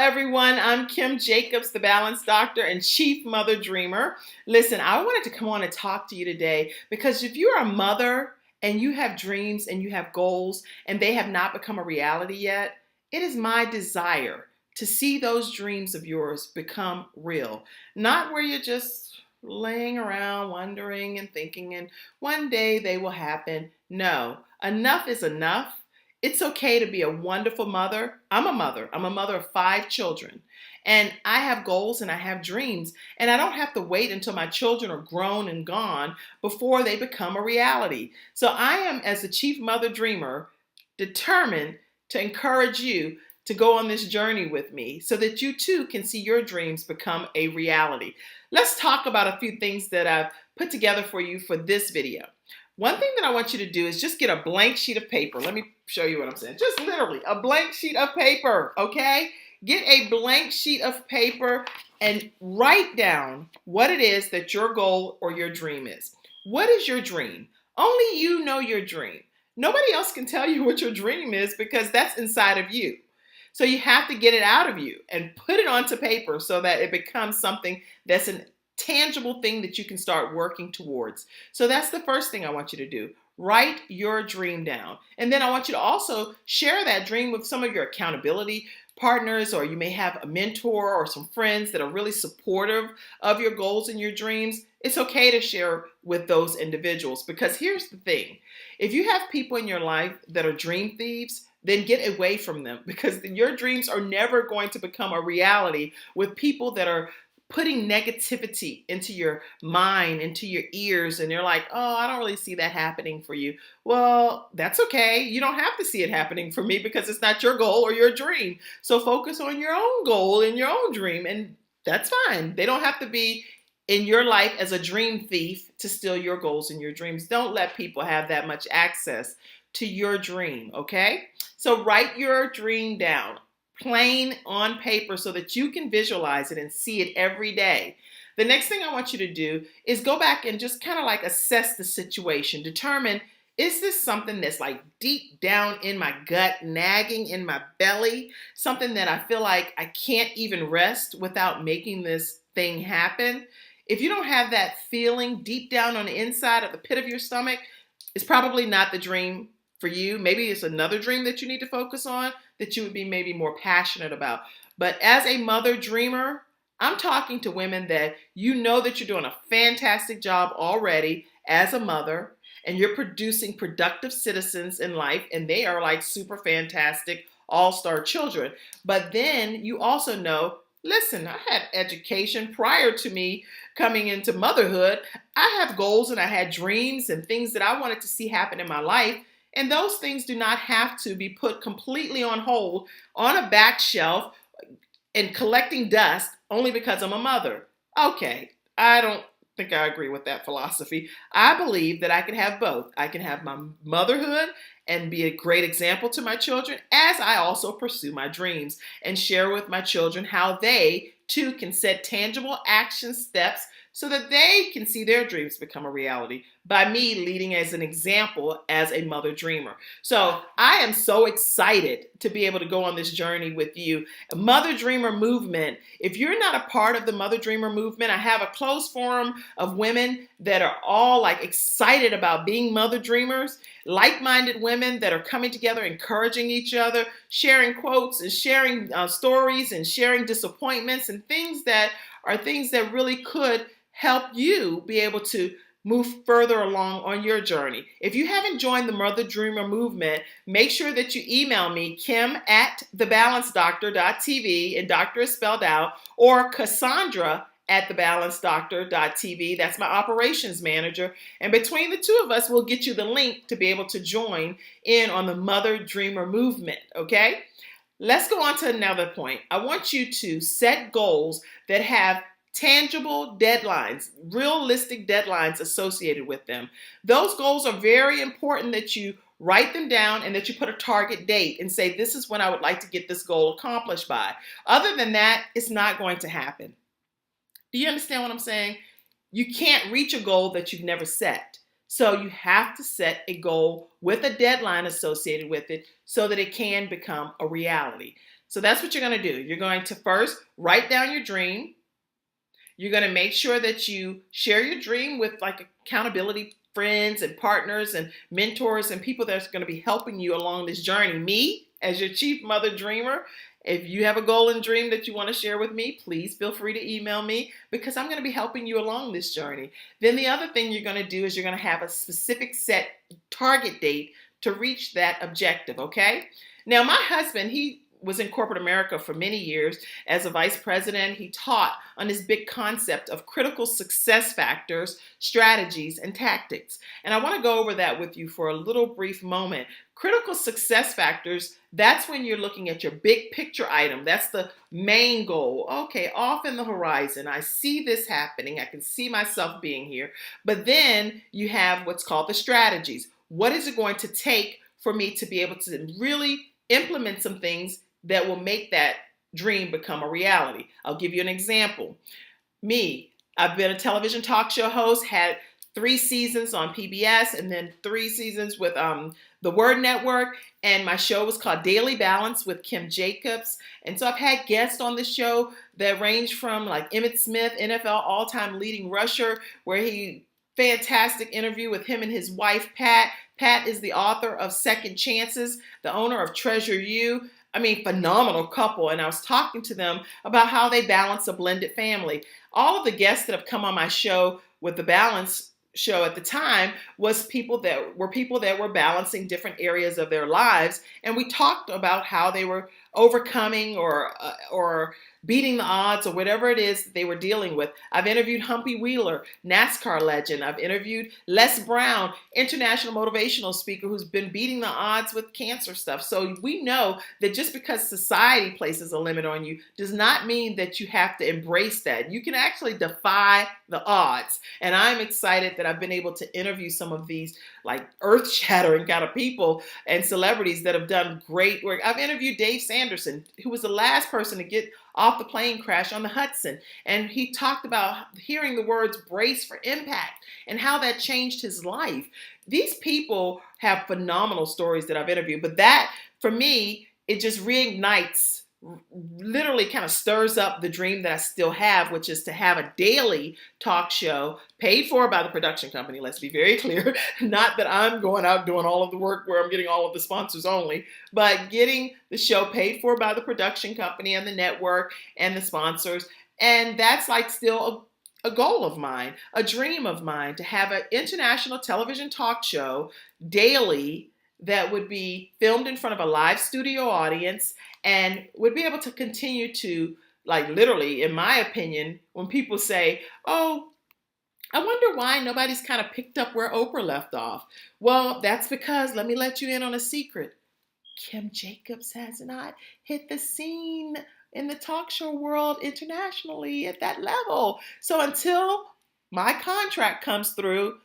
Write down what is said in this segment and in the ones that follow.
everyone. I'm Kim Jacobs, the Balanced Doctor and Chief Mother Dreamer. Listen, I wanted to come on and talk to you today because if you're a mother and you have dreams and you have goals and they have not become a reality yet, it is my desire to see those dreams of yours become real. Not where you're just laying around wondering and thinking and one day they will happen. No, enough is enough. It's okay to be a wonderful mother. I'm a mother. I'm a mother of 5 children. And I have goals and I have dreams. And I don't have to wait until my children are grown and gone before they become a reality. So I am, as the Chief Mother Dreamer, determined to encourage you to go on this journey with me so that you too can see your dreams become a reality. Let's talk about a few things that I've put together for you for this video. One thing that I want you to do is just get a blank sheet of paper. Let me show you what I'm saying. Just literally a blank sheet of paper, okay? Get a blank sheet of paper and write down what it is that your goal or your dream is. What is your dream? Only you know your dream. Nobody else can tell you what your dream is because that's inside of you. So you have to get it out of you and put it onto paper so that it becomes something that's an tangible thing that you can start working towards. So that's the first thing I want you to do. Write your dream down. And then I want you to also share that dream with some of your accountability partners, or you may have a mentor or some friends that are really supportive of your goals and your dreams. It's okay to share with those individuals because here's the thing. If you have people in your life that are dream thieves, then get away from them because your dreams are never going to become a reality with people that are putting negativity into your mind, into your ears, and they're like, oh, I don't really see that happening for you. Well, that's okay. You don't have to see it happening for me because it's not your goal or your dream. So focus on your own goal and your own dream, and that's fine. They don't have to be in your life as a dream thief to steal your goals and your dreams. Don't let people have that much access to your dream, okay? So write your dream down plain on paper so that you can visualize it and see it every day. The next thing I want you to do is go back and just kind of like assess the situation. Determine, is this something that's like deep down in my gut, nagging in my belly? Something that I feel like I can't even rest without making this thing happen? If you don't have that feeling deep down on the inside of the pit of your stomach, it's probably not the dream for you. Maybe it's another dream that you need to focus on that you would be maybe more passionate about. But as a mother dreamer, I'm talking to women that you know that you're doing a fantastic job already as a mother and you're producing productive citizens in life and they are like super fantastic all-star children. But then you also know, listen, I had education prior to me coming into motherhood. I have goals and I had dreams and things that I wanted to see happen in my life. And those things do not have to be put completely on hold on a back shelf and collecting dust only because I'm a mother. Okay, I don't think I agree with that philosophy. I believe that I can have both. I can have my motherhood and be a great example to my children as I also pursue my dreams and share with my children how they too can set tangible action steps so that they can see their dreams become a reality by me leading as an example as a mother dreamer. So I am so excited to be able to go on this journey with you. Mother Dreamer Movement. If you're not a part of the Mother Dreamer Movement, I have a closed forum of women that are all like excited about being mother dreamers, like-minded women that are coming together, encouraging each other, sharing quotes and sharing stories and sharing disappointments and things that are things that really could help you be able to move further along on your journey. If you haven't joined the Mother Dreamer Movement, make sure that you email me, kim@thebalancedoctor.tv, and doctor is spelled out, or Cassandra@thebalancedoctor.tv. That's my operations manager. And between the two of us, we'll get you the link to be able to join in on the Mother Dreamer Movement, okay? Let's go on to another point. I want you to set goals that have tangible deadlines, realistic deadlines associated with them. Those goals are very important that you write them down and that you put a target date and say, this is when I would like to get this goal accomplished by. Other than that, it's not going to happen. Do you understand what I'm saying? You can't reach a goal that you've never set. So you have to set a goal with a deadline associated with it so that it can become a reality. So that's what you're going to do. You're going to first write down your dream. You're going to make sure that you share your dream with like accountability friends and partners and mentors and people that's going to be helping you along this journey. Me, as your chief mother dreamer, if you have a goal and dream that you want to share with me, please feel free to email me because I'm going to be helping you along this journey. Then the other thing you're going to do is you're going to have a specific set target date to reach that objective, okay? Now, my husband, he was in corporate America for many years as a vice president. He taught on this big concept of critical success factors, strategies, and tactics. And I want to go over that with you for a little brief moment. Critical success factors, that's when you're looking at your big picture item. That's the main goal. Okay, off in the horizon, I see this happening. I can see myself being here. But then you have what's called the strategies. What is it going to take for me to be able to really implement some things that will make that dream become a reality? I'll give you an example. Me, I've been a television talk show host, had 3 seasons on PBS and then 3 seasons with the Word Network. And my show was called Daily Balance with Kim Jacobs. And so I've had guests on the show that range from like Emmitt Smith, NFL all-time leading rusher, where fantastic interview with him and his wife, Pat. Pat is the author of Second Chances, the owner of Treasure You. I mean, phenomenal couple. And I was talking to them about how they balance a blended family. All of the guests that have come on my show with the Balance show at the time was people that were balancing different areas of their lives. And we talked about how they were overcoming or beating the odds or whatever it is that they were dealing with. I've interviewed Humpy Wheeler, NASCAR legend. I've interviewed Les Brown, international motivational speaker who's been beating the odds with cancer stuff. So we know that just because society places a limit on you does not mean that you have to embrace that. You can actually defy the odds. And I'm excited that I've been able to interview some of these like earth-shattering kind of people and celebrities that have done great work. I've interviewed Dave Sanderson, who was the last person to get off the plane crash on the Hudson. And he talked about hearing the words brace for impact and how that changed his life. These people have phenomenal stories that I've interviewed, but that, for me, it just reignites, literally kind of stirs up the dream that I still have, which is to have a daily talk show paid for by the production company. Let's be very clear. Not that I'm going out doing all of the work where I'm getting all of the sponsors only, but getting the show paid for by the production company and the network and the sponsors. And that's like still a goal of mine, a dream of mine, to have an international television talk show daily that would be filmed in front of a live studio audience and would be able to continue to, like, literally, in my opinion, when people say, oh, I wonder why nobody's kind of picked up where Oprah left off. Well, that's because, let me let you in on a secret. Kim Jacobs has not hit the scene in the talk show world internationally at that level. So until my contract comes through,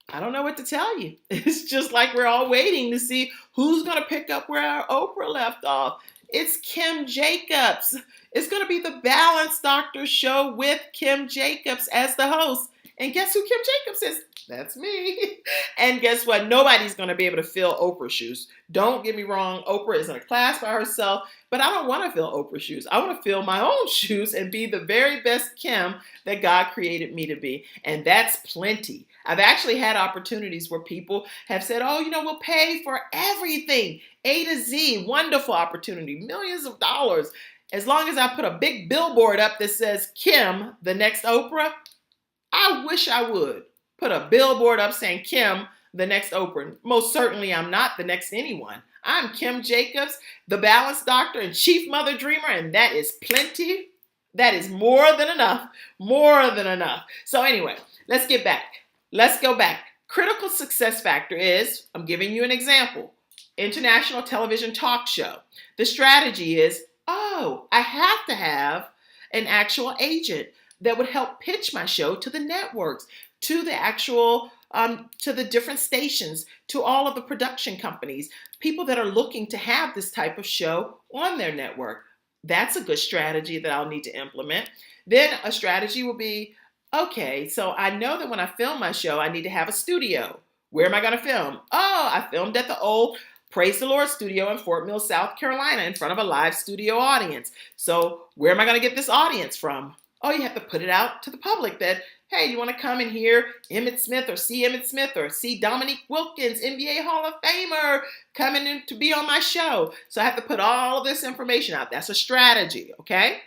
I don't know what to tell you. It's just like we're all waiting to see who's going to pick up where our Oprah left off. It's Kim Jacobs. It's going to be the Balance Doctor show with Kim Jacobs as the host. And guess who Kim Jacobs is? That's me. And guess what? Nobody's going to be able to fill Oprah's shoes. Don't get me wrong. Oprah is in a class by herself, but I don't want to fill Oprah's shoes. I want to fill my own shoes and be the very best Kim that God created me to be. And that's plenty. I've actually had opportunities where people have said, oh, we'll pay for everything, A to Z, wonderful opportunity, millions of dollars. As long as I put a big billboard up that says, Kim, the next Oprah, I wish I would put a billboard up saying, Kim, the next Oprah. Most certainly I'm not the next anyone. I'm Kim Jacobs, the Balance Doctor and Chief Mother Dreamer, and that is plenty. That is more than enough. More than enough. So anyway, let's get back. Let's go back. Critical success factor is, I'm giving you an example, international television talk show. The strategy is, oh, I have to have an actual agent that would help pitch my show to the networks, to the actual, to the different stations, to all of the production companies, people that are looking to have this type of show on their network. That's a good strategy that I'll need to implement. Then a strategy will be, okay, so I know that when I film my show, I need to have a studio. Where am I going to film? Oh, I filmed at the old Praise the Lord studio in Fort Mill, South Carolina, in front of a live studio audience. So where am I going to get this audience from? Oh, you have to put it out to the public that, hey, you want to come and hear Emmitt Smith or see Emmitt Smith or see Dominique Wilkins, NBA Hall of Famer, coming in to be on my show. So I have to put all of this information out. That's a strategy, okay?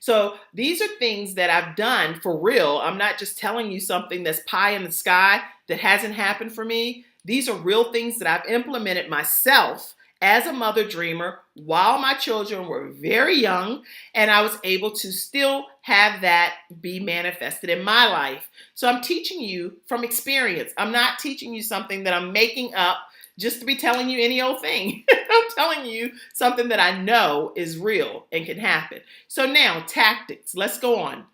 So these are things that I've done for real. I'm not just telling you something that's pie in the sky that hasn't happened for me. These are real things that I've implemented myself as a mother dreamer while my children were very young, and I was able to still have that be manifested in my life. So I'm teaching you from experience. I'm not teaching you something that I'm making up just to be telling you any old thing. I'm telling you something that I know is real and can happen. So now, tactics. Let's go on.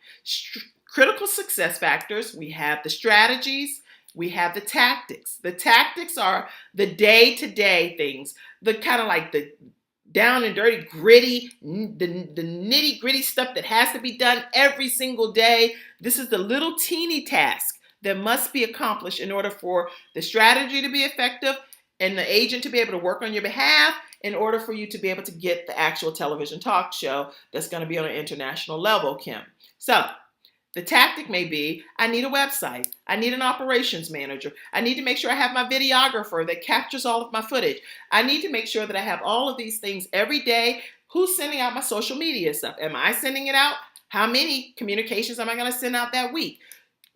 Critical success factors. We have the strategies. We have the tactics. The tactics are the day-to-day things, the kind of like the down and dirty, gritty, the nitty-gritty stuff that has to be done every single day. This is the little teeny task that must be accomplished in order for the strategy to be effective and the agent to be able to work on your behalf in order for you to be able to get the actual television talk show that's going to be on an international level, Kim. So the tactic may be, I need a website. I need an operations manager. I need to make sure I have my videographer that captures all of my footage. I need to make sure that I have all of these things every day. Who's sending out my social media stuff? Am I sending it out? How many communications am I going to send out that week?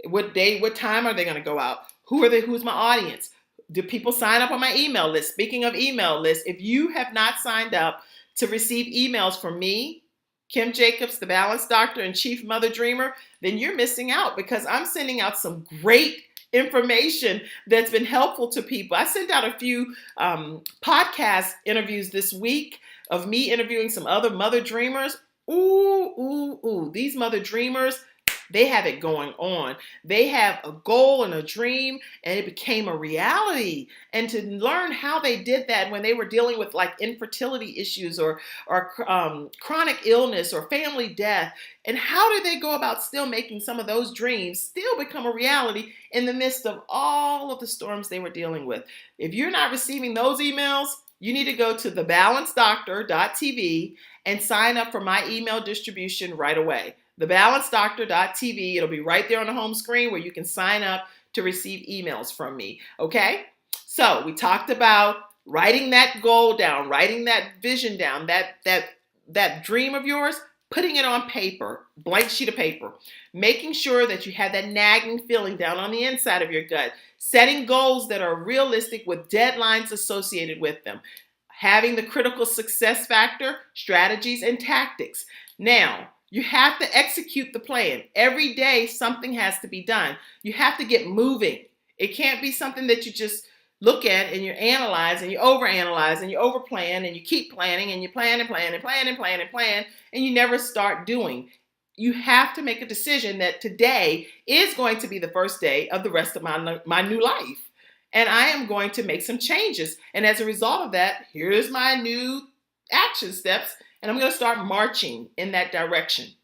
What day, what time are they going to go out? Who's my audience? Do people sign up on my email list? Speaking of email lists, if you have not signed up to receive emails from me, Kim Jacobs, the Balanced Doctor and Chief Mother Dreamer, then you're missing out because I'm sending out some great information that's been helpful to people. I sent out a few podcast interviews this week of me interviewing some other mother dreamers. Ooh. These mother dreamers, they have it going on. They have a goal and a dream, and it became a reality. And to learn how they did that when they were dealing with like infertility issues or chronic illness or family death, and how did they go about still making some of those dreams still become a reality in the midst of all of the storms they were dealing with. If you're not receiving those emails, you need to go to thebalancedoctor.tv and sign up for my email distribution right away. Thebalancedoctor.tv. It'll be right there on the home screen where you can sign up to receive emails from me. Okay? So we talked about writing that goal down, writing that vision down, that dream of yours, putting it on paper, blank sheet of paper, making sure that you have that nagging feeling down on the inside of your gut, setting goals that are realistic with deadlines associated with them, having the critical success factor, strategies, and tactics. Now, you have to execute the plan. Every day, something has to be done. You have to get moving. It can't be something that you just look at and you analyze and you overanalyze and you overplan and you keep planning and you plan and plan and plan and plan and plan and you never start doing. You have to make a decision that today is going to be the first day of the rest of my new life. And I am going to make some changes. And as a result of that, here's my new action steps. And I'm going to start marching in that direction.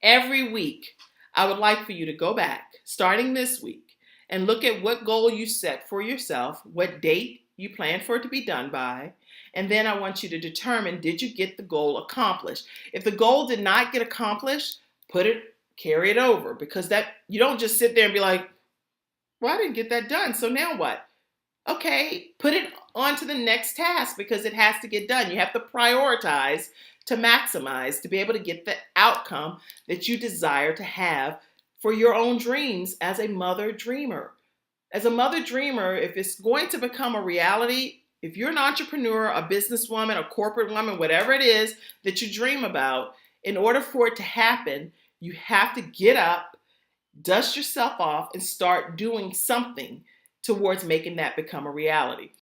Every week, I would like for you to go back, starting this week, and look at what goal you set for yourself, what date you plan for it to be done by, and then I want you to determine, did you get the goal accomplished? If the goal did not get accomplished, carry it over, because that you don't just sit there and be like, well, I didn't get that done, so now what? Okay, put it on to the next task because it has to get done. You have to prioritize to maximize, to be able to get the outcome that you desire to have for your own dreams as a mother dreamer. As a mother dreamer, if it's going to become a reality, if you're an entrepreneur, a businesswoman, a corporate woman, whatever it is that you dream about, in order for it to happen, you have to get up, dust yourself off, and start doing something towards making that become a reality.